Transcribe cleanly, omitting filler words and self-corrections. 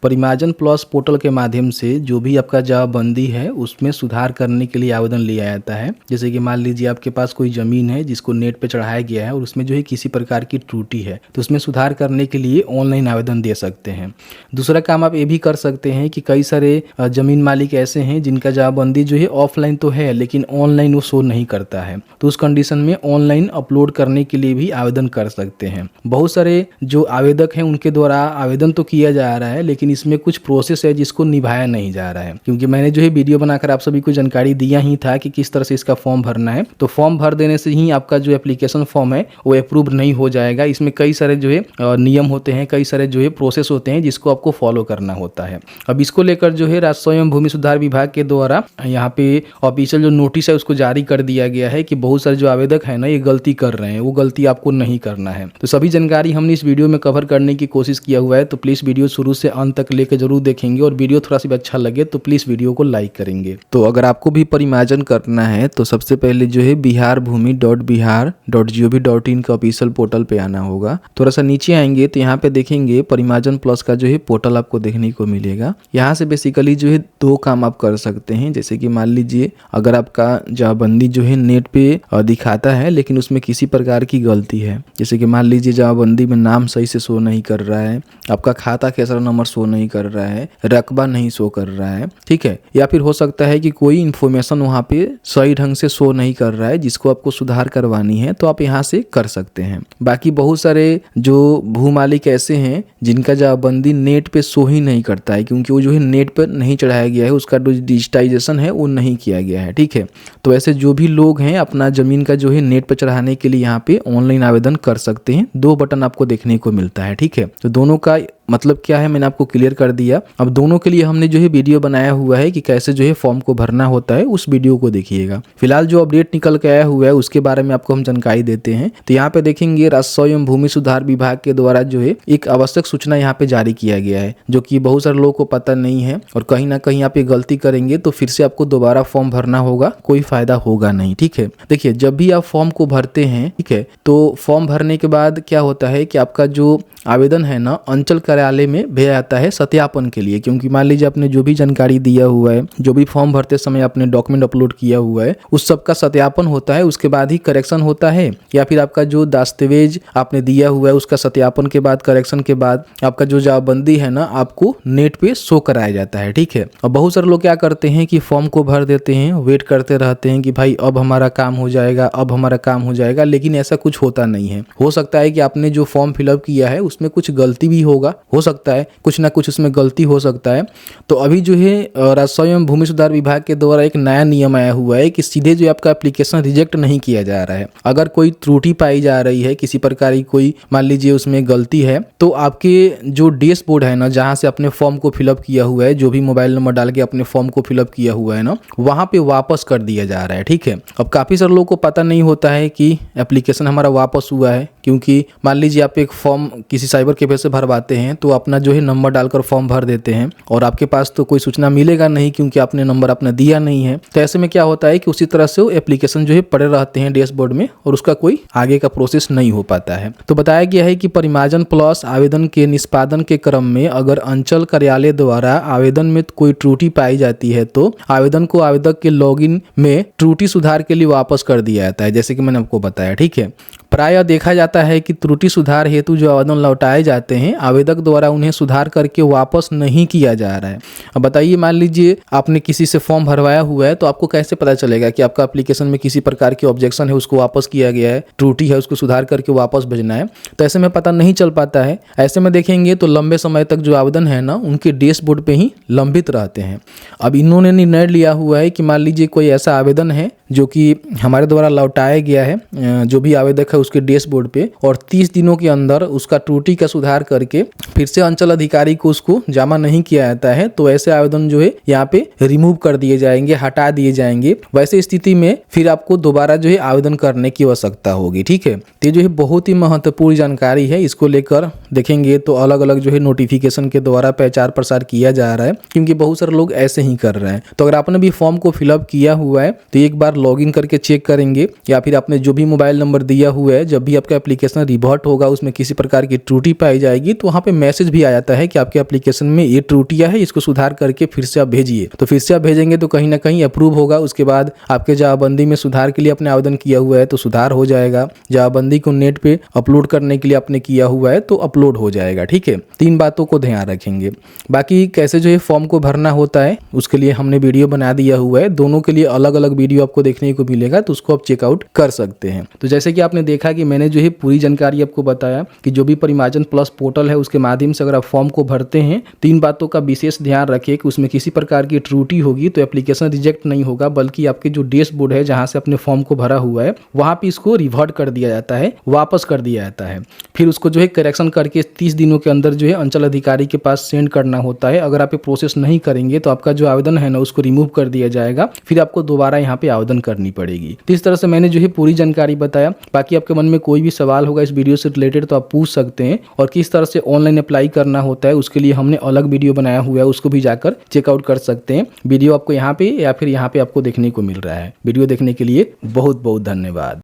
परिमार्जन plus portal के माध्यम से जो भी आपका जमाबंदी है उसमें सुधार करने के लिए आवेदन लिया जाता है। जैसे कि मान लीजिए आपके पास कोई ज़मीन है जिसको नेट पे चढ़ाया गया है और उसमें जो है किसी प्रकार की त्रुटि है, तो उसमें सुधार करने के लिए ऑनलाइन आवेदन दे सकते हैं। दूसरा काम आप ये भी कर सकते हैं कि कई सारे ज़मीन मालिक ऐसे हैं जिनका जमाबंदी जो है ऑफलाइन तो है लेकिन ऑनलाइन वो शो नहीं करता है, तो उस कंडीशन में ऑनलाइन अपलोड करने के लिए भी आवेदन कर सकते हैं। बहुत सारे जो आवेदक हैं उनके द्वारा आवेदन तो किया जा रहा है लेकिन इसमें कुछ प्रोसेस है जिसको निभाया नहीं जा रहा है, क्योंकि मैंने जो है वीडियो बनाकर आप सभी को जानकारी दिया ही था कि किस तरह से इसका फॉर्म भरना है। तो फॉर्म भर देने से ही आपका जो एप्लीकेशन फॉर्म है वो अप्रूव नहीं हो जाएगा। इसमें कई सारे जो है नियम होते हैं, कई सारे जो है प्रोसेस होते हैं जिसको आपको फॉलो करना होता है। अब इसको लेकर जो है राजस्व एवं भूमि सुधार विभाग के द्वारा यहाँ पे ऑफिशियल जो नोटिस है उसको जारी कर दिया गया है कि बहुत सारे जो आवेदक है ना ये गलती कर रहे हैं, वो गलती आपको नहीं करना है। तो सभी जानकारी हमने इस वीडियो में कवर करने की कोशिश किया हुआ है, तो प्लीज़ वीडियो शुरू से अंत तक लेकर जरूर देखेंगे और वीडियो थोड़ा सा भी अच्छा लगे तो प्लीज़ वीडियो को लाइक करेंगे। तो अगर आपको भी परिमार्जन करना है तो सबसे पहले जो है biharbhumi.bihar.gov.in का ऑफिशियल पोर्टल पे आना होगा। थोड़ा सा नीचे आएंगे तो यहाँ पे देखेंगे परिमार्जन प्लस का जो है पोर्टल आपको देखने को मिलेगा। यहाँ से बेसिकली जो है दो काम आप कर सकते हैं। जैसे कि मान लीजिए अगर आपका जमाबंदी जो है नेट पे दिखाता है लेकिन उसमें किसी प्रकार की गलती है, जैसे कि मान लीजिए जमाबंदी में नाम सही से शो नहीं कर रहा है, आपका खाता खेसरा नंबर शो नहीं कर रहा है, रकबा नहीं शो कर रहा है, ठीक है, या फिर हो सकता है कि कोई इन्फॉर्मेशन वहाँ पे सही ढंग से शो नहीं कर रहा है जिसको आपको सुधार करवानी है, तो आप यहाँ से कर सकते हैं। बाकी बहुत सारे जो भू मालिक ऐसे हैं जिनका जमाबंदी नेट पे शो ही नहीं करता है, क्योंकि वो जो है नेट पर नहीं चढ़ाया गया है, उसका जो डिजिटाइजेशन है वो नहीं किया गया है, ठीक है। तो ऐसे जो भी लोग हैं अपना जमीन का जो है नेट पर चढ़ाने के लिए यहाँ पे ऑनलाइन आवेदन कर सकते हैं। दो बटन आपको देखने को मिलता है, ठीक है। तो दोनों का मतलब क्या है मैंने आपको क्लियर कर दिया। अब दोनों के लिए हमने जो है वीडियो बनाया हुआ है कि कैसे जो है फॉर्म को भरना होता है, उस वीडियो को देखिएगा। फिलहाल जो अपडेट निकल के आया हुआ है उसके बारे में आपको हम जानकारी देते हैं। तो यहाँ पे देखेंगे राजस्व एवं भूमि सुधार विभाग के द्वारा जो है एक आवश्यक सूचना यहाँ पे जारी किया गया है, जो कि बहुत सारे लोगों को पता नहीं है और कहीं ना कहीं आप ये गलती करेंगे तो फिर से आपको दोबारा फॉर्म भरना होगा, कोई फायदा होगा नहीं, ठीक है। देखिए जब भी आप फॉर्म को भरते हैं, ठीक है, तो फॉर्म भरने के बाद क्या होता है कि आपका जो आवेदन है ना अंचल कार्यालय में भेजा जाता है सत्यापन के लिए, क्योंकि मान लीजिए आपने जो भी जानकारी दिया हुआ है, जो भी फॉर्म भरते समय आपने डॉक्यूमेंट अपलोड किया हुआ है, उस सब का सत्यापन होता है, उसके बाद ही करेक्शन होता है, या फिर आपका जो दस्तावेज आपने दिया हुआ है उसका सत्यापन के बाद करेक्शन के बाद आपका जो जमाबंदी है ना आपको नेट पे शो कराया जाता है, ठीक है। और बहुत सारे लोग क्या करते हैं कि फॉर्म को भर देते हैं, वेट करते रहते हैं कि भाई अब हमारा काम हो जाएगा, अब हमारा काम हो जाएगा, लेकिन ऐसा कुछ होता नहीं है। हो सकता है कि आपने जो फॉर्म फिलअप किया है उसमें कुछ गलती भी होगा, हो सकता है कुछ ना कुछ उसमें गलती हो सकता है। तो अभी जो है राजस्व एवं भूमि सुधार विभाग के द्वारा एक नया नियम आया हुआ है कि सीधे जो आपका एप्लीकेशन रिजेक्ट नहीं किया जा रहा है। अगर कोई त्रुटि पाई जा रही है, किसी प्रकार की कोई मान लीजिए उसमें गलती है, तो आपके जो डैशबोर्ड है ना जहाँ से अपने फॉर्म को फिलअप किया हुआ है, जो भी मोबाइल नंबर डाल के अपने फॉर्म को फिलअप किया हुआ है ना, वहाँ पे वापस कर दिया जा रहा है, ठीक है। अब काफ़ी सारे लोगों को पता नहीं होता है कि एप्लीकेशन हमारा वापस हुआ है, क्योंकि मान लीजिए आप एक फॉर्म किसी साइबर कैफे से भरवाते हैं तो अपना जो है नंबर डालकर फॉर्म भर देते हैं और आपके पास तो कोई सूचना मिलेगा नहीं क्योंकि आपने नंबर अपना दिया नहीं है। तो ऐसे में क्या होता है कि उसी तरह से वो एप्लीकेशन जो है पड़े रहते हैं डैशबोर्ड में और उसका कोई आगे का प्रोसेस नहीं हो पाता है। तो बताया गया है कि परिमार्जन प्लस आवेदन के निष्पादन के क्रम में अगर अंचल कार्यालय द्वारा आवेदन में कोई त्रुटि पाई जाती है तो आवेदन को आवेदक के लॉगिन में त्रुटि सुधार के लिए वापस कर दिया जाता है, जैसे कि मैंने आपको बताया, ठीक है। प्रायः देखा जाता है कि त्रुटि सुधार हेतु जो आवेदन लौटाए जाते हैं आवेदक द्वारा उन्हें सुधार करके वापस नहीं किया जा रहा है। अब बताइए मान लीजिए आपने किसी से फॉर्म भरवाया हुआ है, तो आपको कैसे पता चलेगा कि आपका एप्लीकेशन में किसी प्रकार की ऑब्जेक्शन है उसको वापस किया गया है, त्रुटि है उसको सुधार करके वापस भेजना है? तो ऐसे में पता नहीं चल पाता है। ऐसे में देखेंगे तो लंबे समय तक जो आवेदन है ना उनके डैशबोर्ड पे ही लंबित रहते हैं। अब इन्होंने निर्णय लिया हुआ है कि मान लीजिए कोई ऐसा आवेदन है जो कि हमारे द्वारा लौटाया गया है, जो भी आवेदक है उसके डैशबोर्ड पे, और 30 दिनों के अंदर उसका त्रुटि का सुधार करके फिर से अंचल अधिकारी को उसको जमा नहीं किया जाता है, तो ऐसे आवेदन जो है यहाँ पे रिमूव कर दिए जाएंगे, हटा दिए जाएंगे। वैसे स्थिति में फिर आपको दोबारा जो है आवेदन करने की आवश्यकता होगी, ठीक है। तो ये जो है बहुत ही महत्वपूर्ण जानकारी है। इसको लेकर देखेंगे तो अलग अलग जो है नोटिफिकेशन के द्वारा प्रचार प्रसार किया जा रहा है, क्योंकि बहुत सारे लोग ऐसे ही कर रहे हैं। तो अगर आपने भी फॉर्म को फिलअप किया हुआ है तो एक बार लॉगिन करके चेक करेंगे या फिर आपने जो भी मोबाइल नंबर दिया हुआ है, जब भी आपका एप्लीकेशन रिवर्ट होगा उसमें किसी प्रकार की त्रुटि पाई जाएगी तो वहाँ पे मैसेज भी आ जाता है कि आपके एप्लीकेशन में ये त्रुटियां है, इसको सुधार करके फिर से आप भेजिए। तो फिर से आप भेजेंगे तो कहीं ना कहीं अप्रूव होगा। उसके बाद आपके जवाबबंदी में सुधार के लिए आपने आवेदन किया हुआ है तो सुधार हो जाएगा। जवाबबंदी को नेट पे अपलोड करने के लिए आपने किया हुआ है तो अपलोड हो जाएगा। ठीक है, 3 बातों को ध्यान रखेंगे। बाकी कैसे जो है फॉर्म को भरना होता है उसके लिए हमने वीडियो बना दिया हुआ है, दोनों के लिए अलग अलग वीडियो आपको देखने को मिलेगा, तो उसको आप चेकआउट कर सकते हैं। तो जैसे कि आपने देखा कि मैंने जो है पूरी जानकारी आपको बताया कि जो भी परिमार्जन प्लस पोर्टल है उसके माध्यम से अगर आप फॉर्म को भरते हैं, 3 बातों का विशेष ध्यान रखिए कि उसमें किसी प्रकार की त्रुटि होगी तो एप्लीकेशन रिजेक्ट नहीं होगा, बल्कि आपके जो डैशबोर्ड है जहां से अपने फॉर्म को भरा हुआ है वहां पे इसको रिवर्ट कर दिया जाता है, वापस कर दिया जाता है। फिर उसको जो है करेक्शन करके 30 दिनों के अंदर जो है अंचल अधिकारी के पास सेंड करना होता है। अगर आप ये प्रोसेस नहीं करेंगे तो आपका जो आवेदन है ना उसको रिमूव कर दिया जाएगा, फिर आपको दोबारा यहाँ पे आवेदन करनी पड़ेगी। तो इस तरह से मैंने जो है पूरी जानकारी बताया। बाकी आपके मन में कोई भी सवाल होगा इस वीडियो से रिलेटेड तो आप पूछ सकते हैं, और किस तरह से ऑनलाइन अप्लाई करना होता है उसके लिए हमने अलग वीडियो बनाया हुआ है, उसको भी जाकर चेकआउट कर सकते हैं। वीडियो आपको यहाँ पे या फिर यहाँ पे आपको देखने को मिल रहा है। वीडियो देखने के लिए बहुत बहुत धन्यवाद।